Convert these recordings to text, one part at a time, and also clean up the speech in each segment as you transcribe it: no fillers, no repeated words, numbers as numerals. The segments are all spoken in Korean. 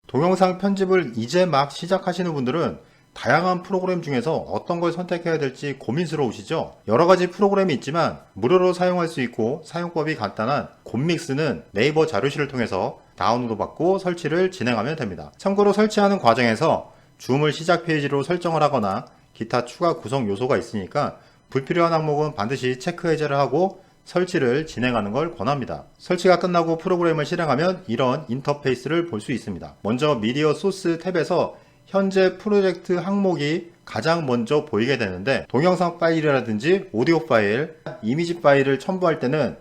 동영상 편집을 이제 막 시작하시는 분들은 다양한 프로그램 중에서 어떤 걸 선택해야 될지 고민스러우시죠? 여러 가지 프로그램이 있지만 무료로 사용할 수 있고 사용법이 간단한 곰믹스는 네이버 자료실을 통해서 다운로드 받고 설치를 진행하면 됩니다. 참고로 설치하는 과정에서 줌을 시작 페이지로 설정을 하거나 기타 추가 구성 요소가 있으니까 불필요한 항목은 반드시 체크 해제를 하고 설치를 진행하는 걸 권합니다. 설치가 끝나고 프로그램을 실행하면 이런 인터페이스를 볼 수 있습니다. 먼저 미디어 소스 탭에서 현재 프로젝트 항목이 가장 먼저 보이게 되는데, 동영상 파일이라든지 오디오 파일, 이미지 파일을 첨부할 때는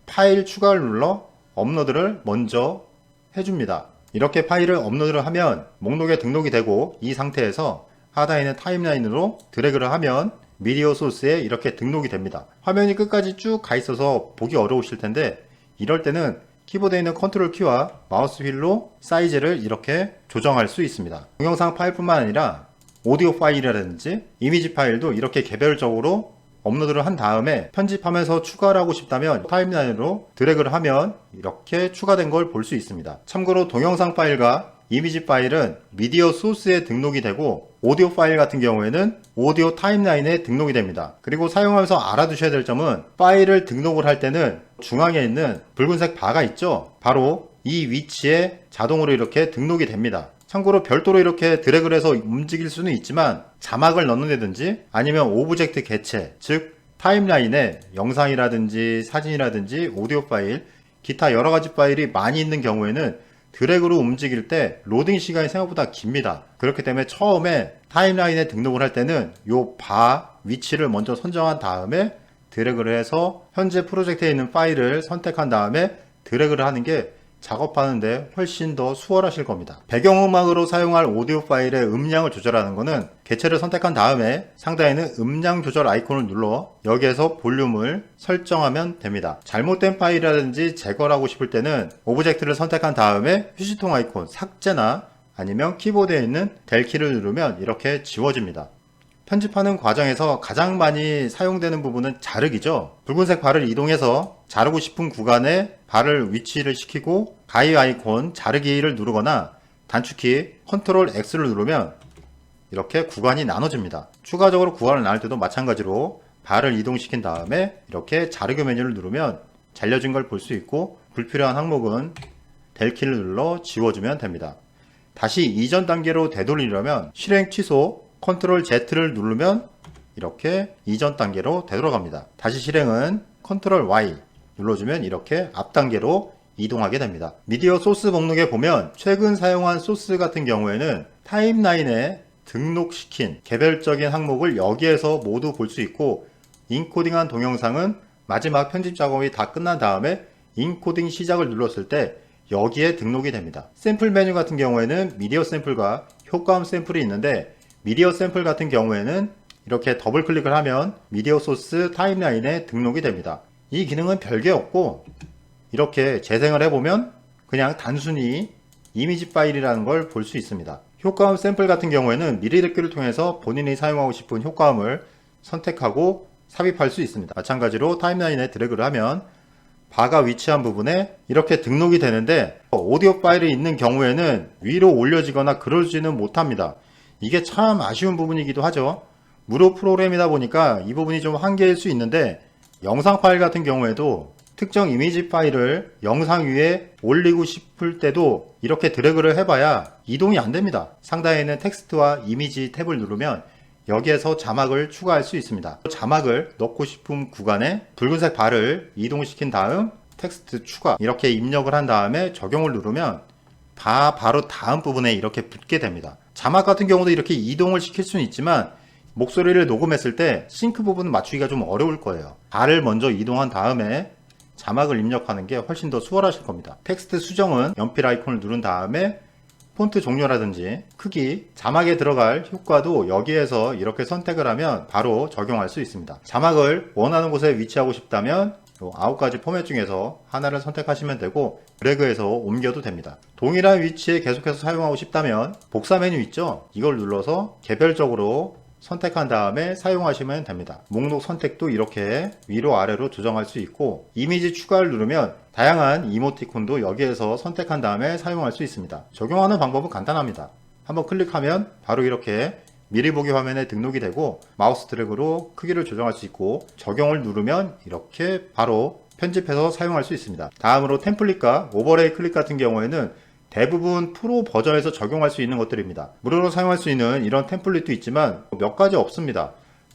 파일 추가를 눌러 업로드를 먼저 해줍니다. 이렇게 파일을 업로드를 하면 목록에 등록이 되고, 이 상태에서 하단에 있는 타임라인으로 드래그를 하면 미디어 소스에 이렇게 등록이 됩니다. 화면이 끝까지 쭉 가 있어서 보기 어려우실 텐데, 이럴 때는 키보드에 있는 컨트롤 키와 마우스 휠로 사이즈를 이렇게 조정할 수 있습니다. 동영상 파일뿐만 아니라 오디오 파일이라든지 이미지 파일도 이렇게 개별적으로 업로드를 한 다음에 편집하면서 추가를 하고 싶다면 타임라인으로 드래그를 하면 이렇게 추가된 걸 볼 수 있습니다. 참고로 동영상 파일과 이미지 파일은 미디어 소스에 등록이 되고, 오디오 파일 같은 경우에는 오디오 타임라인에 등록이 됩니다. 그리고 사용하면서 알아두셔야 될 점은, 파일을 등록을 할 때는 중앙에 있는 붉은색 바가 있죠? 바로 이 위치에 자동으로 이렇게 등록이 됩니다. 참고로 별도로 이렇게 드래그를 해서 움직일 수는 있지만, 자막을 넣는다든지 아니면 오브젝트 개체, 즉 타임라인에 영상이라든지 사진이라든지 오디오 파일, 기타 여러가지 파일이 많이 있는 경우에는 드래그로 움직일 때 로딩 시간이 생각보다 깁니다. 그렇기 때문에 처음에 타임라인에 등록을 할 때는 요 바 위치를 먼저 선정한 다음에 드래그를 해서 현재 프로젝트에 있는 파일을 선택한 다음에 드래그를 하는 게 작업하는데 훨씬 더 수월하실 겁니다. 배경음악으로 사용할 오디오 파일의 음량을 조절하는 것은 개체를 선택한 다음에 상단에 있는 음량 조절 아이콘을 눌러 여기에서 볼륨을 설정하면 됩니다. 잘못된 파일이라든지 제거를 하고 싶을 때는 오브젝트를 선택한 다음에 휴지통 아이콘 삭제나 아니면 키보드에 있는 델 키를 누르면 이렇게 지워집니다. 편집하는 과정에서 가장 많이 사용되는 부분은 자르기죠. 붉은색 바를 이동해서 자르고 싶은 구간에 발을 위치를 시키고 가위 아이콘 자르기를 누르거나 단축키 컨트롤 X를 누르면 이렇게 구간이 나눠집니다. 추가적으로 구간을 나눌 때도 마찬가지로 발을 이동시킨 다음에 이렇게 자르기 메뉴를 누르면 잘려진 걸 볼 수 있고, 불필요한 항목은 델 키를 눌러 지워주면 됩니다. 다시 이전 단계로 되돌리려면 실행 취소 컨트롤 Z를 누르면 이렇게 이전 단계로 되돌아갑니다. 다시 실행은 컨트롤 Y 눌러주면 이렇게 앞 단계로 이동하게 됩니다. 미디어 소스 목록에 보면 최근 사용한 소스 같은 경우에는 타임라인에 등록시킨 개별적인 항목을 여기에서 모두 볼 수 있고, 인코딩한 동영상은 마지막 편집 작업이 다 끝난 다음에 인코딩 시작을 눌렀을 때 여기에 등록이 됩니다. 샘플 메뉴 같은 경우에는 미디어 샘플과 효과음 샘플이 있는데, 미디어 샘플 같은 경우에는 이렇게 더블 클릭을 하면 미디어 소스 타임라인에 등록이 됩니다. 이 기능은 별게 없고, 이렇게 재생을 해보면 그냥 단순히 이미지 파일이라는 걸 볼 수 있습니다. 효과음 샘플 같은 경우에는 미리 듣기를 통해서 본인이 사용하고 싶은 효과음을 선택하고 삽입할 수 있습니다. 마찬가지로 타임라인에 드래그를 하면 바가 위치한 부분에 이렇게 등록이 되는데, 오디오 파일이 있는 경우에는 위로 올려지거나 그러지는 못합니다. 이게 참 아쉬운 부분이기도 하죠. 무료 프로그램이다 보니까 이 부분이 좀 한계일 수 있는데, 영상 파일 같은 경우에도 특정 이미지 파일을 영상 위에 올리고 싶을 때도 이렇게 드래그를 해봐야 이동이 안 됩니다. 상단에 있는 텍스트와 이미지 탭을 누르면 여기에서 자막을 추가할 수 있습니다. 자막을 넣고 싶은 구간에 붉은색 바를 이동시킨 다음 텍스트 추가 이렇게 입력을 한 다음에 적용을 누르면 바로 다음 부분에 이렇게 붙게 됩니다. 자막 같은 경우도 이렇게 이동을 시킬 수는 있지만 목소리를 녹음했을 때 싱크 부분은 맞추기가 좀 어려울 거예요. 바를 먼저 이동한 다음에 자막을 입력하는 게 훨씬 더 수월하실 겁니다. 텍스트 수정은 연필 아이콘을 누른 다음에 폰트 종류라든지 크기, 자막에 들어갈 효과도 여기에서 이렇게 선택을 하면 바로 적용할 수 있습니다. 자막을 원하는 곳에 위치하고 싶다면 이 9가지 포맷 중에서 하나를 선택하시면 되고, 드래그해서 옮겨도 됩니다. 동일한 위치에 계속해서 사용하고 싶다면 복사 메뉴 있죠? 이걸 눌러서 개별적으로 선택한 다음에 사용하시면 됩니다. 목록 선택도 이렇게 위로 아래로 조정할 수 있고, 이미지 추가를 누르면 다양한 이모티콘도 여기에서 선택한 다음에 사용할 수 있습니다. 적용하는 방법은 간단합니다. 한번 클릭하면 바로 이렇게 미리 보기 화면에 등록이 되고, 마우스 드래그로 크기를 조정할 수 있고, 적용을 누르면 이렇게 바로 편집해서 사용할 수 있습니다. 다음으로 템플릿과 오버레이 클릭 같은 경우에는 대부분 프로 버전에서 적용할 수 있는 것들입니다. 무료로 사용할 수 있는 이런 템플릿도 있지만 몇 가지 없습니다.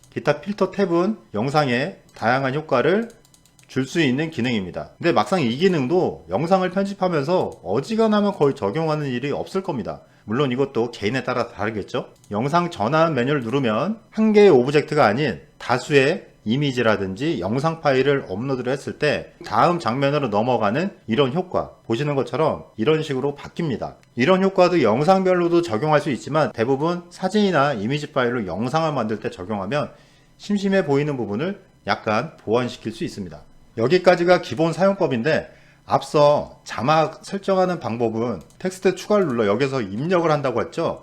기타 필터 탭은 영상에 다양한 효과를 줄 수 있는 기능입니다. 근데 막상 이 기능도 영상을 편집하면서 어지간하면 거의 적용하는 일이 없을 겁니다. 물론 이것도 개인에 따라 다르겠죠. 영상 전환 메뉴를 누르면 한 개의 오브젝트가 아닌 다수의 이미지라든지 영상 파일을 업로드를 했을 때 다음 장면으로 넘어가는 이런 효과, 보시는 것처럼 이런 식으로 바뀝니다. 이런 효과도 영상별로도 적용할 수 있지만 대부분 사진이나 이미지 파일로 영상을 만들 때 적용하면 심심해 보이는 부분을 약간 보완시킬 수 있습니다. 여기까지가 기본 사용법인데, 앞서 자막 설정하는 방법은 텍스트 추가를 눌러 여기서 입력을 한다고 했죠.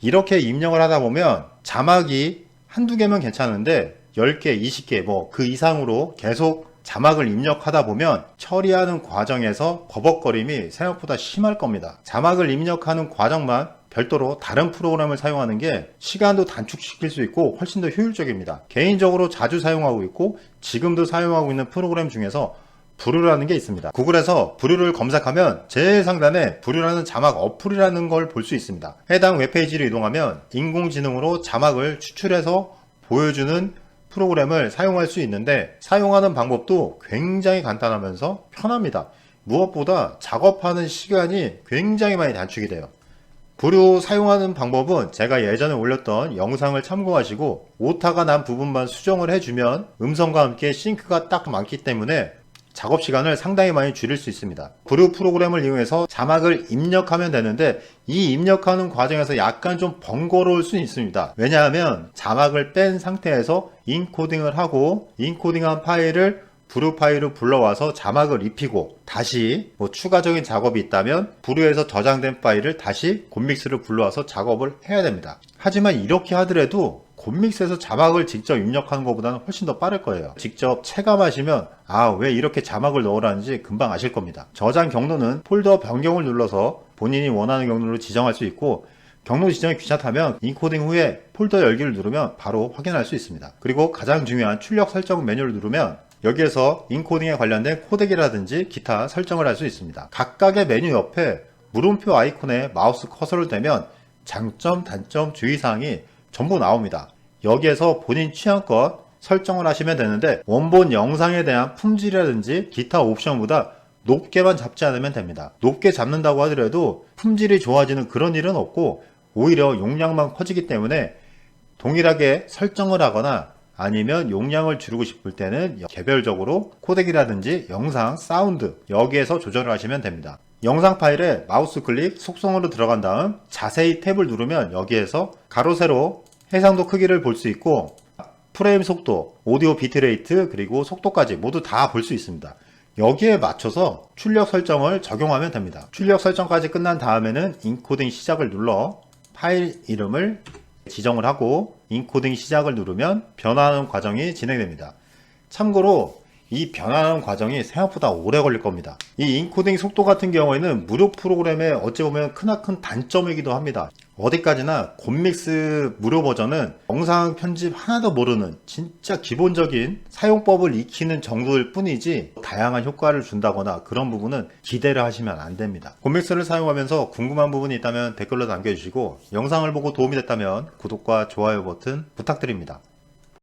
이렇게 입력을 하다 보면 자막이 한두 개면 괜찮은데 10개, 20개 뭐 그 이상으로 계속 자막을 입력하다 보면 처리하는 과정에서 버벅거림이 생각보다 심할 겁니다. 자막을 입력하는 과정만 별도로 다른 프로그램을 사용하는 게 시간도 단축시킬 수 있고 훨씬 더 효율적입니다. 개인적으로 자주 사용하고 있고 지금도 사용하고 있는 프로그램 중에서 브루라는 게 있습니다. 구글에서 브루를 검색하면 제일 상단에 브루라는 자막 어플이라는 걸 볼 수 있습니다. 해당 웹페이지로 이동하면 인공지능으로 자막을 추출해서 보여주는 프로그램을 사용할 수 있는데, 사용하는 방법도 굉장히 간단하면서 편합니다. 무엇보다 작업하는 시간이 굉장히 많이 단축이 돼요. 브루 사용하는 방법은 제가 예전에 올렸던 영상을 참고하시고 오타가 난 부분만 수정을 해주면 음성과 함께 싱크가 딱 맞기 때문에 작업 시간을 상당히 많이 줄일 수 있습니다. 브루 프로그램을 이용해서 자막을 입력하면 되는데, 이 입력하는 과정에서 약간 좀 번거로울 수 있습니다. 왜냐하면 자막을 뺀 상태에서 인코딩을 하고, 인코딩한 파일을 브루 파일로 불러와서 자막을 입히고, 다시 추가적인 작업이 있다면 브루에서 저장된 파일을 다시 곰믹스를 불러와서 작업을 해야 됩니다. 하지만 이렇게 하더라도 곰믹스에서 자막을 직접 입력하는 것보다는 훨씬 더 빠를 거예요. 직접 체감하시면 왜 이렇게 자막을 넣으라는지 금방 아실 겁니다. 저장 경로는 폴더 변경을 눌러서 본인이 원하는 경로로 지정할 수 있고, 경로 지정이 귀찮다면 인코딩 후에 폴더 열기를 누르면 바로 확인할 수 있습니다. 그리고 가장 중요한 출력 설정 메뉴를 누르면 여기에서 인코딩에 관련된 코덱이라든지 기타 설정을 할 수 있습니다. 각각의 메뉴 옆에 물음표 아이콘에 마우스 커서를 대면 장점, 단점, 주의사항이 전부 나옵니다. 여기에서 본인 취향껏 설정을 하시면 되는데, 원본 영상에 대한 품질이라든지 기타 옵션보다 높게만 잡지 않으면 됩니다. 높게 잡는다고 하더라도 품질이 좋아지는 그런 일은 없고 오히려 용량만 커지기 때문에 동일하게 설정을 하거나 아니면 용량을 줄이고 싶을 때는 개별적으로 코덱이라든지 영상, 사운드 여기에서 조절을 하시면 됩니다. 영상 파일에 마우스 클릭, 속성으로 들어간 다음 자세히 탭을 누르면 여기에서 가로 세로 해상도 크기를 볼 수 있고, 프레임 속도, 오디오 비트레이트, 그리고 속도까지 모두 다 볼 수 있습니다. 여기에 맞춰서 출력 설정을 적용하면 됩니다. 출력 설정까지 끝난 다음에는 인코딩 시작을 눌러 파일 이름을 지정을 하고 인코딩 시작을 누르면 변화하는 과정이 진행됩니다. 참고로 이 변화하는 과정이 생각보다 오래 걸릴 겁니다. 이 인코딩 속도 같은 경우에는 무료 프로그램의 어찌 보면 크나큰 단점이기도 합니다. 어디까지나 곰믹스 무료 버전은 영상 편집 하나도 모르는 진짜 기본적인 사용법을 익히는 정도일 뿐이지 다양한 효과를 준다거나 그런 부분은 기대를 하시면 안 됩니다. 곰믹스를 사용하면서 궁금한 부분이 있다면 댓글로 남겨주시고, 영상을 보고 도움이 됐다면 구독과 좋아요 버튼 부탁드립니다.